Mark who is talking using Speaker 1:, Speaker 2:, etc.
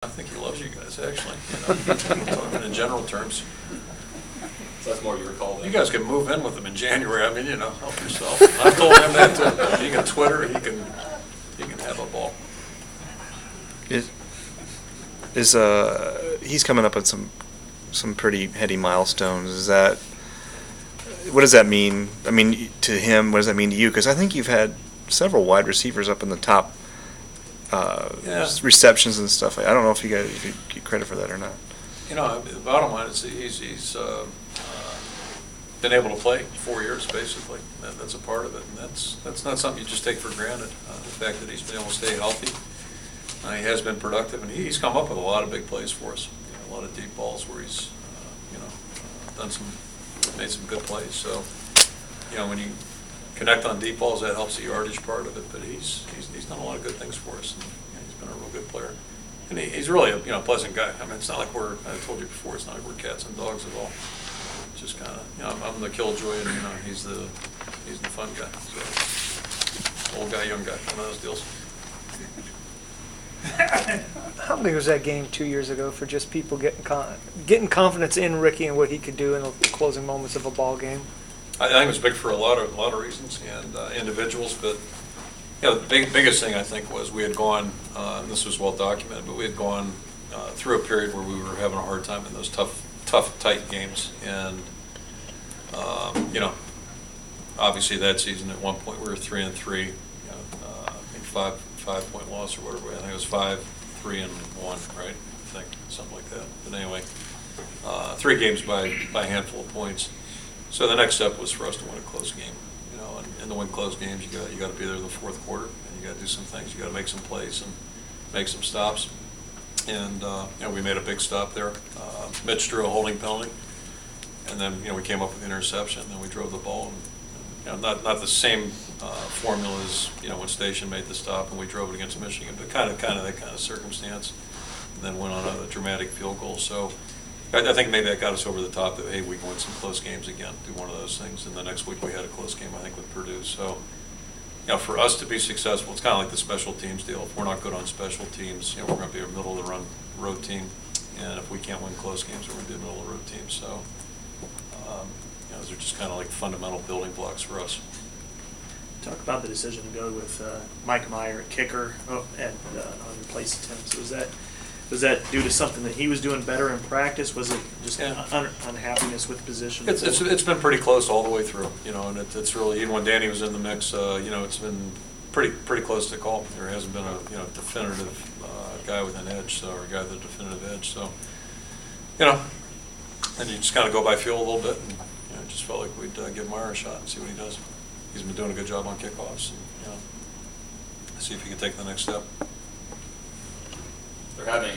Speaker 1: I think he loves you guys, actually. Talking in general terms.
Speaker 2: So that's more your call then.
Speaker 1: You guys can move in with him in January. I mean, help yourself. I told him that too. He can Twitter. He can have a ball.
Speaker 3: He's coming up on some pretty heady milestones. What does that mean? I mean, to him, what does that mean to you? Because I think you've had several wide receivers up in the top receptions and stuff. I don't know if you get credit for that or not.
Speaker 1: The bottom line is he's been able to play 4 years, basically. That's a part of it, and that's not something you just take for granted. The fact that he's been able to stay healthy, he has been productive, and he's come up with a lot of big plays for us. A lot of deep balls where he's made some good plays. So, when you connect on deep balls, that helps the yardage part of it. But he's done a lot of good things for us, and he's been a real good player. And he's really a pleasant guy. I mean, it's not like I told you before, it's not like we're cats and dogs at all. It's just kind of, I'm the killjoy, and he's the fun guy. So, old guy, young guy, one of those deals.
Speaker 4: How big was that game 2 years ago for just people getting confidence in Ricky and what he could do in the closing moments of a ball game?
Speaker 1: I think it was big for a lot of reasons and individuals, but the biggest thing I think was we had gone, and this was well documented, but we had gone through a period where we were having a hard time in those tough, tight games, and obviously that season at one point we were 3-3, I think 5-point loss or whatever. I think it was 5-3-1, right? I think something like that. But anyway, 3 games by a handful of points. So the next step was for us to win a close game. And to win close games, you got to be there in the fourth quarter, and you got to do some things. You got to make some plays and make some stops. And we made a big stop there. Mitch drew a holding penalty, and then we came up with an interception. And then we drove the ball. And, not the same formula as when Station made the stop and we drove it against Michigan, but kind of that kind of circumstance. And then went on a dramatic field goal. So I think maybe that got us over the top that, hey, we can win some close games again, do one of those things. And the next week we had a close game, I think, with Purdue. So, for us to be successful, it's kind of like the special teams deal. If we're not good on special teams, we're going to be a middle-of-the-run road team. And if we can't win close games, we're going to be a middle-of-the-road team. So, those are just kind of like fundamental building blocks for us.
Speaker 5: Talk about the decision to go with Mike Meyer at kicker and on your place attempts. Was that due to something that he was doing better in practice? Was it just unhappiness with position?
Speaker 1: It's been pretty close all the way through, and it's really, even when Danny was in the mix, it's been pretty close to call. There hasn't been a definitive guy with an edge, or a guy with a definitive edge. So, and you just kind of go by feel a little bit, and just felt like we'd give Meyer a shot and see what he does. He's been doing a good job on kickoffs, and see if he can take the next step.
Speaker 2: They're having